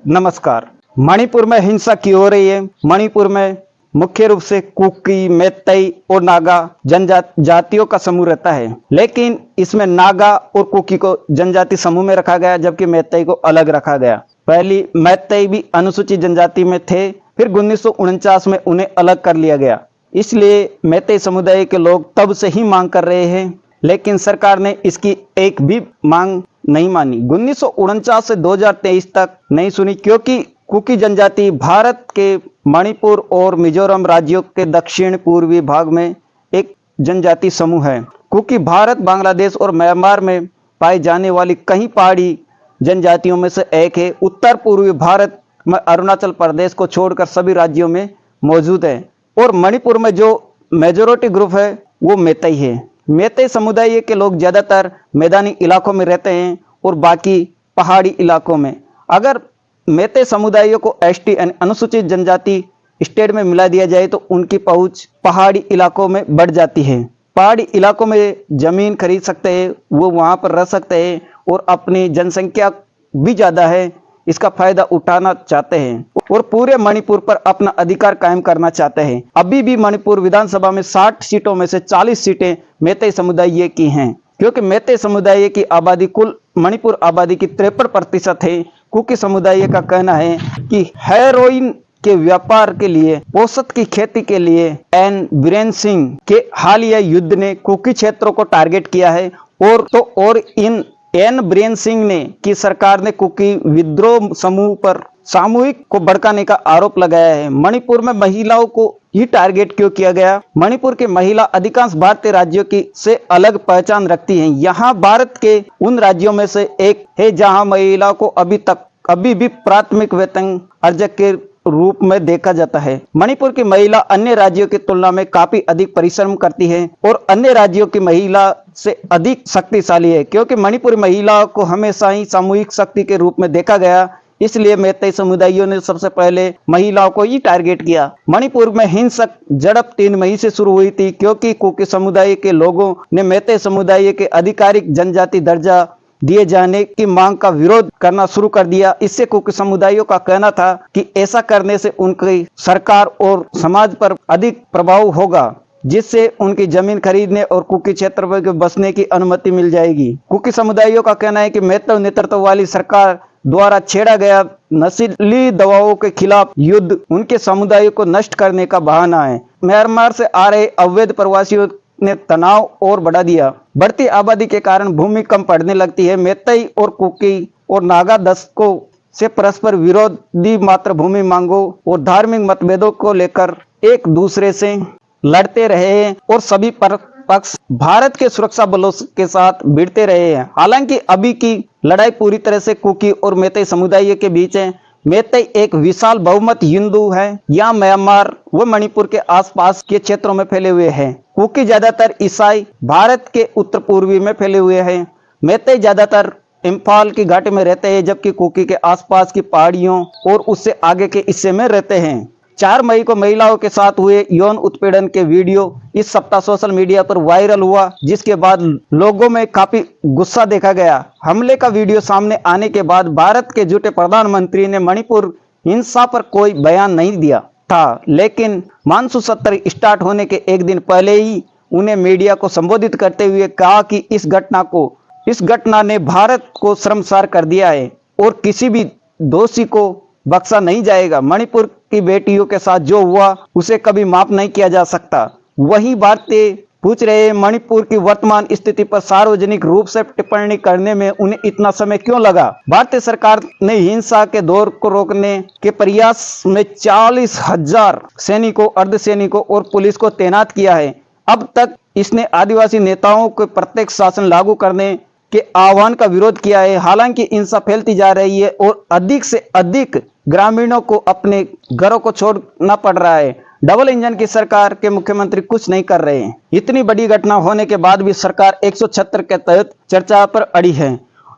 नमस्कार। मणिपुर में हिंसा क्यों हो रही है? मणिपुर में मुख्य रूप से कुकी, मैतेई और नागा जनजातियों का समूह रहता है, लेकिन इसमें नागा और कुकी को जनजाति समूह में रखा गया, जबकि मैतेई को अलग रखा गया। पहली मैतेई भी अनुसूचित जनजाति में थे, फिर 1949 में उन्हें अलग कर लिया गया। इसलिए मैतेई समुदाय के लोग तब से ही मांग कर रहे हैं, लेकिन सरकार ने इसकी एक भी मांग नहीं मानी। 1949 से 2023 तक नहीं सुनी, क्योंकि कुकी जनजाति भारत के मणिपुर और मिजोरम राज्यों के दक्षिण पूर्वी भाग में एक जनजाति समूह है। कुकी भारत, बांग्लादेश और म्यांमार में पाई जाने वाली कई पहाड़ी जनजातियों में से एक है। उत्तर पूर्वी भारत में अरुणाचल प्रदेश को छोड़कर सभी राज्यों में मौजूद है, और मणिपुर में जो मेजोरिटी ग्रुप है वो मैतेई है। मैतेई समुदाय के लोग ज्यादातर मैदानी इलाकों में रहते हैं और बाकी पहाड़ी इलाकों में। अगर मैतेई समुदायों को एसटी यानी अनुसूचित जनजाति स्टेट में मिला दिया जाए तो उनकी पहुंच पहाड़ी इलाकों में बढ़ जाती है। पहाड़ी इलाकों में जमीन खरीद सकते हैं, वो वहां पर रह सकते हैं और अपनी जनसंख्या भी ज्यादा है, इसका फायदा उठाना चाहते हैं और पूरे मणिपुर पर अपना अधिकार कायम करना चाहते हैं। अभी भी मणिपुर विधानसभा में 60 सीटों में से 40 सीटें मैतेई समुदाय की हैं, क्योंकि मैतेई समुदाय की आबादी कुल मणिपुर आबादी की 53% है। कुकी समुदाय का कहना है कि हेरोइन के व्यापार के लिए, औसत की खेती के लिए एन बीरेन सिंह के हालिया युद्ध ने कुकी क्षेत्रों को टारगेट किया है और इन एन बीरेन सिंह ने कि सरकार ने कुकी विद्रोह समूह पर सामूहिक को भड़काने का आरोप लगाया है। मणिपुर में महिलाओं को ही टारगेट क्यों किया गया? मणिपुर की महिला अधिकांश भारतीय राज्यों की से अलग पहचान रखती हैं। यहाँ भारत के उन राज्यों में से एक है जहाँ महिलाओं को अभी भी प्राथमिक वेतन अर्जक के रूप में देखा जाता है। मणिपुर की महिला अन्य राज्यों की तुलना में काफी अधिक परिश्रम करती है और अन्य राज्यों की महिला से अधिक शक्तिशाली है, क्योंकि मणिपुरी महिलाओं को हमेशा ही सामूहिक शक्ति के रूप में देखा गया। इसलिए मैतेई समुदायों ने सबसे पहले महिलाओं को ही टारगेट किया। मणिपुर में हिंसक झड़प 3 मई से शुरू हुई थी, क्योंकि कुकी समुदाय के लोगों ने मैतेई समुदाय के आधिकारिक जनजाति दर्जा दिए जाने की मांग का विरोध करना शुरू कर दिया। इससे कुकी समुदायों का कहना था कि ऐसा करने से उनकी सरकार और समाज पर अधिक प्रभाव होगा, जिससे उनकी जमीन खरीदने और कुकी क्षेत्र में बसने की अनुमति मिल जाएगी। कुकी समुदायों का कहना है कि मैतेई नेतृत्व वाली सरकार द्वारा छेड़ा गया नशीली दवाओं के खिलाफ युद्ध उनके समुदाय को नष्ट करने का बहाना है। म्यांमार से आ रहे अवैध प्रवासियों ने तनाव और बढ़ा दिया। बढ़ती आबादी के कारण भूमि कम पड़ने लगती है। मैतेई और कुकी और नागा दशकों से परस्पर विरोधी मातृभूमि मांगों और धार्मिक मतभेदों को लेकर एक दूसरे से लड़ते रहे हैं और सभी पक्ष भारत के सुरक्षा बलों के साथ भिड़ते रहे हैं। हालांकि अभी की लड़ाई पूरी तरह से कुकी और मैतेई समुदाय के बीच है। मैतेई एक विशाल बहुमत हिंदू है, यहाँ म्यांमार व मणिपुर के आसपास के क्षेत्रों में फैले हुए हैं। कुकी ज्यादातर ईसाई भारत के उत्तर पूर्वी में फैले हुए हैं। मैतेई ज्यादातर इम्फाल की घाटी में रहते हैं, जबकि कुकी के आसपास की पहाड़ियों और उससे आगे के हिस्से में रहते हैं। 4 मई को महिलाओं के साथ हुए यौन उत्पीड़न के वीडियो इस सप्ताह सोशल मीडिया पर वायरल हुआ, जिसके बाद लोगों में काफी गुस्सा देखा गया। हमले का वीडियो सामने आने के बाद भारत के झूठे प्रधानमंत्री ने मणिपुर हिंसा पर कोई बयान नहीं दिया था, लेकिन मानसून सत्र स्टार्ट होने के एक दिन पहले ही उन्हें मीडिया को संबोधित करते हुए कहा कि इस घटना ने भारत को शर्मसार कर दिया है और किसी भी दोषी को बख्शा नहीं जाएगा। मणिपुर की बेटियों के साथ जो हुआ उसे कभी माफ नहीं किया जा सकता। वहीं भारतीय पूछ रहे हैं, मणिपुर की वर्तमान स्थिति पर सार्वजनिक रूप से टिप्पणी करने में उन्हें इतना समय क्यों लगा? भारतीय सरकार ने हिंसा के दौर को रोकने के प्रयास में 40,000 सैनिकों, अर्धसैनिकों और पुलिस को तैनात किया है। अब तक इसने आदिवासी नेताओं के प्रत्यक्ष शासन लागू करने के आह्वान का विरोध किया है। हालांकि हिंसा फैलती जा रही है और अधिक से अधिक ग्रामीणों को अपने घरों को छोड़ना पड़ रहा है। डबल इंजन की सरकार के मुख्यमंत्री कुछ नहीं कर रहे हैं। इतनी बड़ी घटना होने के बाद भी सरकार 176 के तहत चर्चा पर अड़ी है।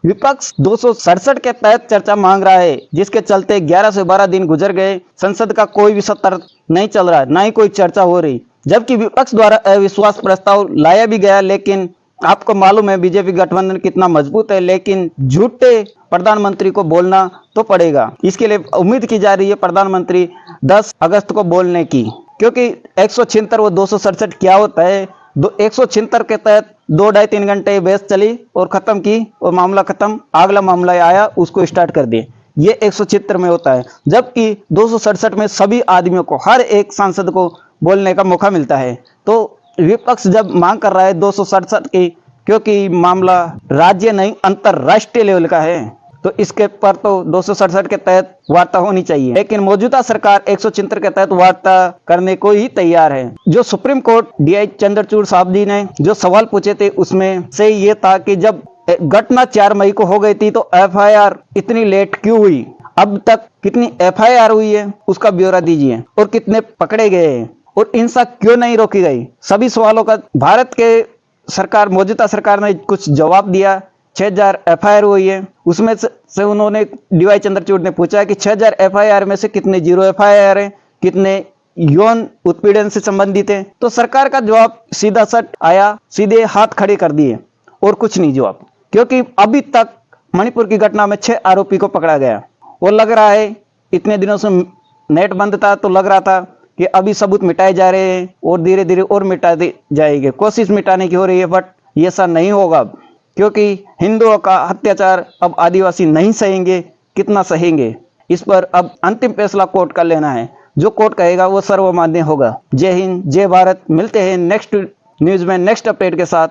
विपक्ष 267 के तहत चर्चा मांग रहा है, जिसके चलते 11 से 12 दिन गुजर गए। संसद का कोई भी सत्र नहीं चल रहा, ना ही कोई चर्चा हो रही, जबकि विपक्ष द्वारा अविश्वास प्रस्ताव लाया भी गया, लेकिन आपको मालूम है बीजेपी गठबंधन कितना मजबूत है, लेकिन झूठे प्रधानमंत्री को बोलना तो पड़ेगा। इसके लिए उम्मीद की जा रही है प्रधानमंत्री 10 अगस्त को बोलने की, क्योंकि 176 वो 267 क्या होता है, 176 के तहत 2-2.5-3 घंटे बहस चली और खत्म की और मामला खत्म, अगला मामला आया उसको स्टार्ट कर दिए। ये 176 में होता है, जबकि 267 में सभी आदमियों को, हर एक सांसद को बोलने का मौका मिलता है। तो विपक्ष जब मांग कर रहा है 267 की, क्योंकि मामला राज्य नहीं अंतरराष्ट्रीय लेवल का है, तो इसके पर तो 267 के तहत वार्ता होनी चाहिए। लेकिन मौजूदा सरकार 176 के तहत वार्ता करने को ही तैयार है। जो सुप्रीम कोर्ट DI चंद्रचूड़ साहब जी ने जो सवाल पूछे थे, उसमें से ये था कि जब घटना 4 मई को हो गई थी तो FIR इतनी लेट क्यों हुई, अब तक कितनी FIR हुई है उसका ब्यौरा दीजिए, और कितने पकड़े गए हैं, और हिंसा क्यों नहीं रोकी गई। सभी सवालों का भारत के सरकार, मौजूदा सरकार ने कुछ जवाब दिया। 6000 FIR हुई है, उसमें से उन्होंने DY चंद्रचूड़ ने पूछा कि 6000 FIR में से कितने 0 FIR है, कितने यौन उत्पीड़न से संबंधित है। तो सरकार का जवाब सीधा सट आया, सीधे हाथ खड़े कर दिए और कुछ नहीं जवाब, क्योंकि अभी तक मणिपुर की घटना में 6 आरोपी को पकड़ा गया, और लग रहा है इतने दिनों से नेट बंद था तो लग रहा था कि अभी सबूत मिटाए जा रहे हैं और धीरे धीरे और मिटाते जाएंगे, कोशिश मिटाने की हो रही है, बट ये ऐसा नहीं होगा, क्योंकि हिंदुओं का अत्याचार अब आदिवासी नहीं सहेंगे, कितना सहेंगे। इस पर अब अंतिम फैसला कोर्ट का लेना है, जो कोर्ट कहेगा वो सर्वमान्य होगा। जय हिंद, जय भारत। मिलते हैं नेक्स्ट न्यूज में नेक्स्ट अपडेट के साथ।